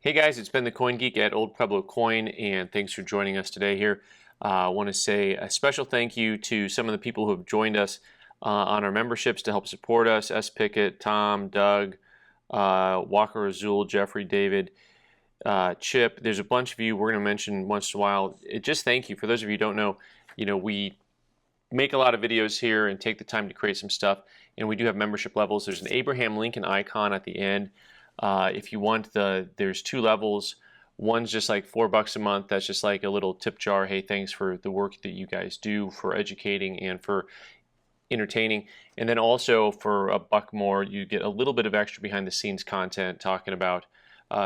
Hey guys, it's been the Coin Geek at Old Pueblo Coin, and thanks for joining us today here. I want to say a special thank you to some of the people who have joined us on our memberships to help support us. S. Pickett, Tom, Doug, Walker Azul, Jeffrey, David, Chip. There's a bunch of you we're going to mention once in a while. Just thank you. For those of you who don't know, we make a lot of videos here and take the time to create some stuff, and we do have membership levels. There's an Abraham Lincoln icon at the end. If you want there's two levels. One's just like $4 a month. That's just like a little tip jar. Hey, thanks for the work that you guys do for educating and for entertaining. And then also for $1 more, you get a little bit of extra behind the scenes content talking about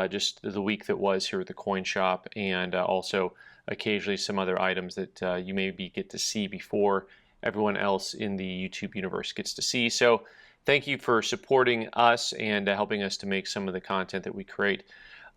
just the week that was here at the coin shop, and also occasionally some other items that you maybe get to see before everyone else in the YouTube universe gets to see. So thank you for supporting us and helping us to make some of the content that we create.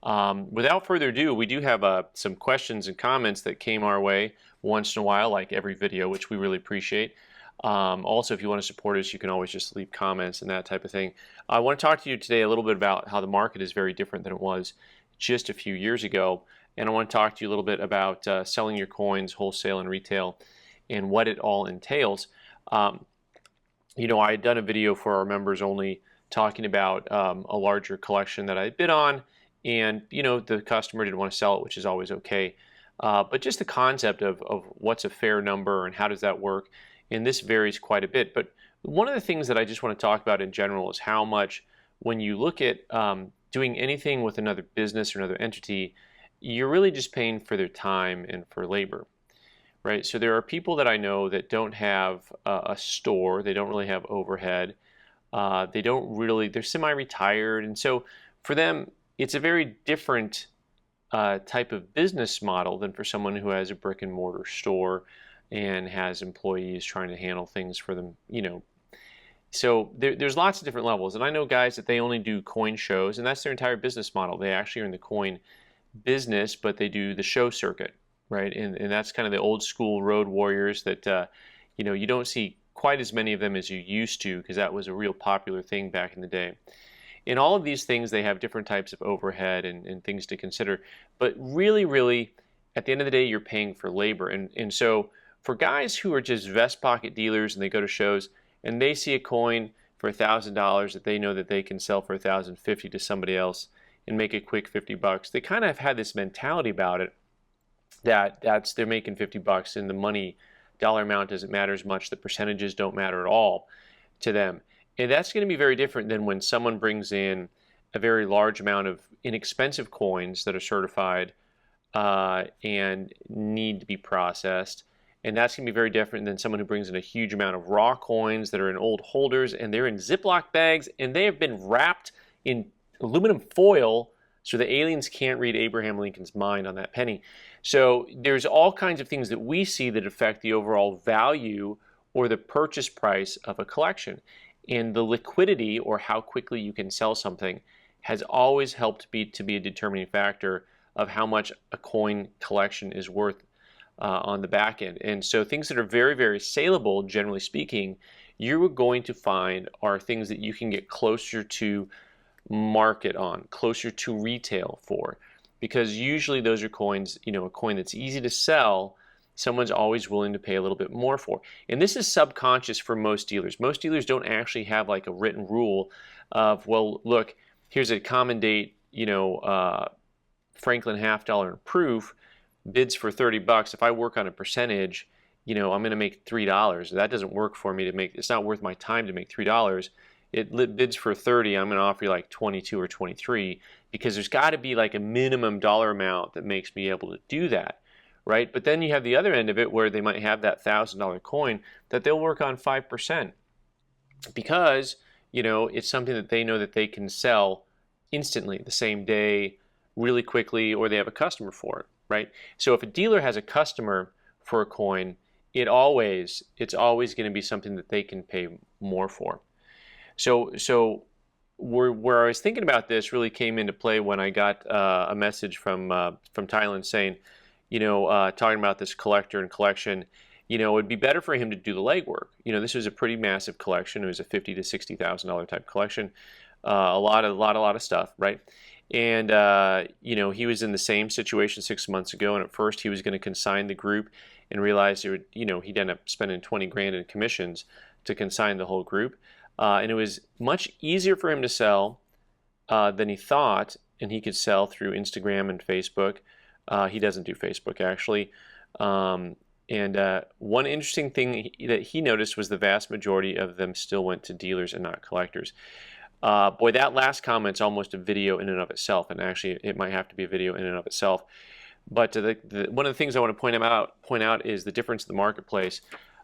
Without further ado, we do have some questions and comments that came our way once in a while, like every video, which we really appreciate. Also, if you want to support us, you can always just leave comments and that type of thing. I want to talk to you today a little bit about how the market is very different than it was just a few years ago. And I want to talk to you a little bit about selling your coins, wholesale and retail, and what it all entails. I had done a video for our members only talking about a larger collection that I bid on, and the customer didn't want to sell it, which is always okay. But just the concept of what's a fair number and how does that work, and this varies quite a bit. But one of the things that I just want to talk about in general is how much, when you look at doing anything with another business or another entity, you're really just paying for their time and for labor. Right, so there are people that I know that don't have a store. They don't really have overhead. They're semi-retired, and so for them, it's a very different type of business model than for someone who has a brick and mortar store and has employees trying to handle things for them. So there's lots of different levels, and I know guys that they only do coin shows, and that's their entire business model. They actually are in the coin business, but they do the show circuit. Right, and that's kind of the old school road warriors that you don't see quite as many of them as you used to, because that was a real popular thing back in the day. In all of these things, they have different types of overhead and things to consider. But really, at the end of the day, you're paying for labor. And so for guys who are just vest pocket dealers and they go to shows and they see a coin for $1,000 that they know that they can sell for $1,050 to somebody else and make a quick $50, they kind of have had this mentality about it, they're making $50 and the money dollar amount doesn't matter as much. The percentages don't matter at all to them. And that's going to be very different than when someone brings in a very large amount of inexpensive coins that are certified and need to be processed. And that's going to be very different than someone who brings in a huge amount of raw coins that are in old holders, and they're in Ziploc bags and they have been wrapped in aluminum foil so the aliens can't read Abraham Lincoln's mind on that penny. So there's all kinds of things that we see that affect the overall value or the purchase price of a collection. And the liquidity, or how quickly you can sell something, has always helped to be a determining factor of how much a coin collection is worth on the back end. And so things that are very, very saleable, generally speaking, you're going to find are things that you can get closer to market on, closer to retail for, because usually those are coins, a coin that's easy to sell, someone's always willing to pay a little bit more for. And this is subconscious for most dealers. Most dealers don't actually have like a written rule of, well, look, here's a common date, Franklin half dollar proof, bids for $30. If I work on a percentage, I'm going to make $3. That doesn't work for me to make, it's not worth my time to make $3. It bids for 30, I'm going to offer you like 22 or 23, because there's got to be like a minimum dollar amount that makes me able to do that, right? But then you have the other end of it where they might have that $1,000 coin that they'll work on 5%, because it's something that they know that they can sell instantly, the same day, really quickly, or they have a customer for it, right? So if a dealer has a customer for a coin, it's always going to be something that they can pay more for. So where I was thinking about this really came into play when I got a message from Thailand saying, talking about this collector and collection, it'd be better for him to do the legwork. This was a pretty massive collection. It was a $50,000 to $60,000 type collection, a lot of stuff, right? And he was in the same situation 6 months ago, and at first he was going to consign the group, and realized he'd end up spending 20 grand in commissions to consign the whole group, and it was much easier for him to sell than he thought, and he could sell through Instagram and Facebook. He doesn't do Facebook, actually. And one interesting thing that he noticed was the vast majority of them still went to dealers and not collectors. Boy, that last comment's almost a video in and of itself, and actually it might have to be a video in and of itself. But one of the things I want to point out is the difference in the marketplace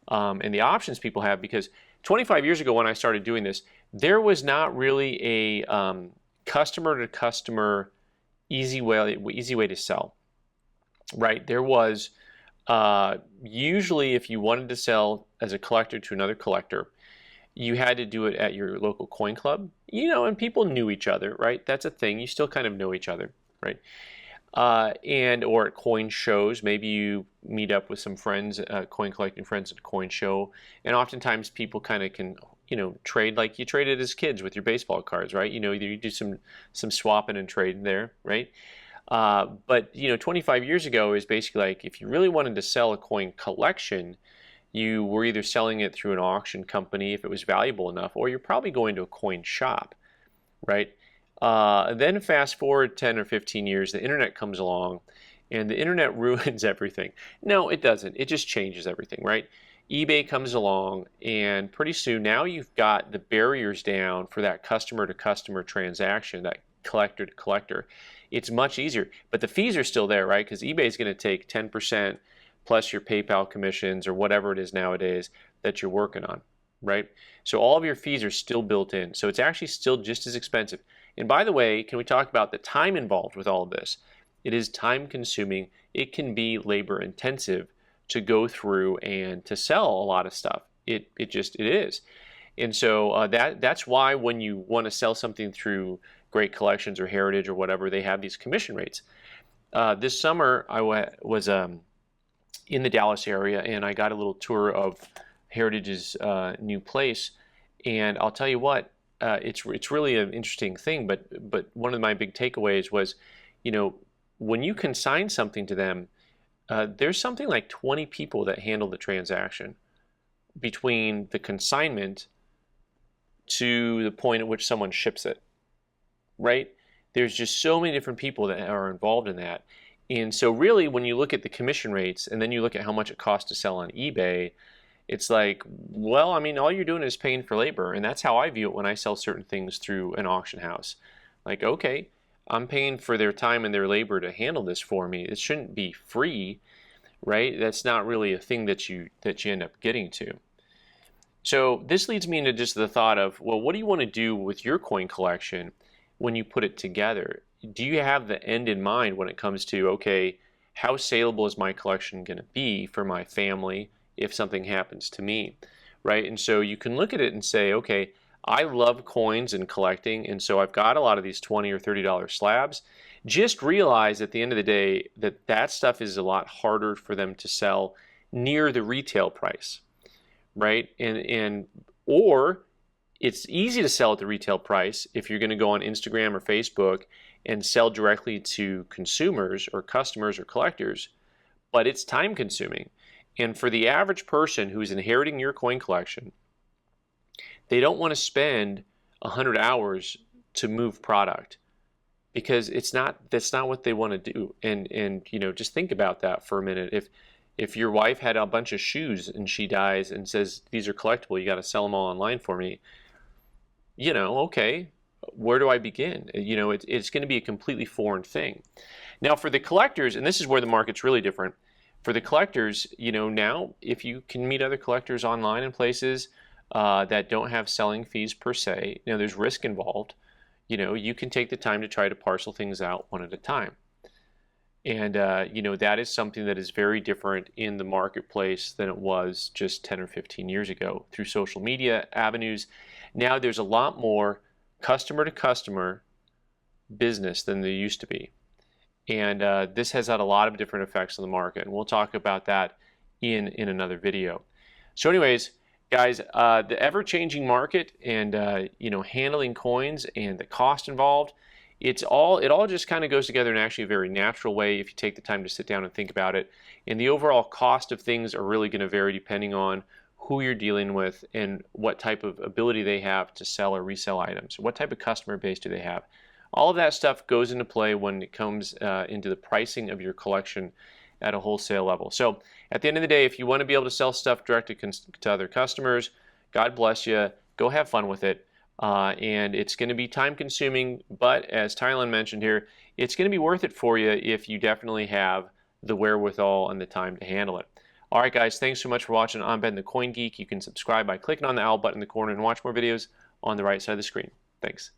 and the options people have, because 25 years ago when I started doing this, there was not really a customer-to-customer easy way to sell, right? There was usually, if you wanted to sell as a collector to another collector, you had to do it at your local coin club, and people knew each other, right? That's a thing. You still kind of know each other, right? Or at coin shows, maybe you meet up with some friends, coin collecting friends at a coin show, and oftentimes people kind of can, trade like you traded as kids with your baseball cards, right? You do some swapping and trading there, right? But 25 years ago is basically like, if you really wanted to sell a coin collection, you were either selling it through an auction company if it was valuable enough, or you're probably going to a coin shop, right? Then fast forward 10 or 15 years, the internet comes along, and the internet ruins everything. No, it doesn't. It just changes everything, right? eBay comes along, and pretty soon now you've got the barriers down for that customer-to-customer transaction, that collector-to-collector. It's much easier, but the fees are still there, right? Because eBay is going to take 10% plus your PayPal commissions or whatever it is nowadays that you're working on, right? So all of your fees are still built in. So it's actually still just as expensive. And by the way, can we talk about the time involved with all of this? It is time consuming. It can be labor intensive to go through and to sell a lot of stuff. It is. And so that's why when you want to sell something through Great Collections or Heritage or whatever, they have these commission rates. This summer I was in the Dallas area, and I got a little tour of Heritage's new place, and I'll tell you what, it's really an interesting thing. But one of my big takeaways was, when you consign something to them, there's something like 20 people that handle the transaction between the consignment to the point at which someone ships it, right? There's just so many different people that are involved in that. And so really, when you look at the commission rates and then you look at how much it costs to sell on eBay, it's like, well, I mean, all you're doing is paying for labor. And that's how I view it when I sell certain things through an auction house. Like, okay, I'm paying for their time and their labor to handle this for me. It shouldn't be free, right? That's not really a thing that you end up getting to. So this leads me into just the thought of, well, what do you want to do with your coin collection when you put it together? Do you have the end in mind when it comes to, okay, how saleable is my collection going to be for my family if something happens to me, right? And so you can look at it and say, okay, I love coins and collecting, and so I've got a lot of these $20 or $30 slabs. Just realize at the end of the day that that stuff is a lot harder for them to sell near the retail price, right? Or it's easy to sell at the retail price if you're going to go on Instagram or Facebook and sell directly to consumers or customers or collectors, but it's time consuming. And for the average person who's inheriting your coin collection, they don't want to spend 100 hours to move product, because that's not what they want to do. And just think about that for a minute. If your wife had a bunch of shoes and she dies and says, these are collectible, you got to sell them all online for me, okay, where do I begin? It's going to be a completely foreign thing. Now for the collectors, and this is where the market's really different, for the collectors, now if you can meet other collectors online in places that don't have selling fees per se, there's risk involved. You can take the time to try to parcel things out one at a time. And, that is something that is very different in the marketplace than it was just 10 or 15 years ago through social media avenues. Now there's a lot more customer-to-customer business than there used to be. And this has had a lot of different effects on the market, and we'll talk about that in another video. So anyways, guys, the ever-changing market and handling coins and the cost involved, it all just kind of goes together in actually a very natural way if you take the time to sit down and think about it. And the overall cost of things are really going to vary depending on who you're dealing with and what type of ability they have to sell or resell items. What type of customer base do they have? All of that stuff goes into play when it comes into the pricing of your collection at a wholesale level. So at the end of the day, if you want to be able to sell stuff direct to other customers, God bless you. Go have fun with it. And it's going to be time consuming, but as Tylen mentioned here, it's going to be worth it for you if you definitely have the wherewithal and the time to handle it. All right, guys, thanks so much for watching. I'm Ben the Coin Geek. You can subscribe by clicking on the owl button in the corner and watch more videos on the right side of the screen. Thanks.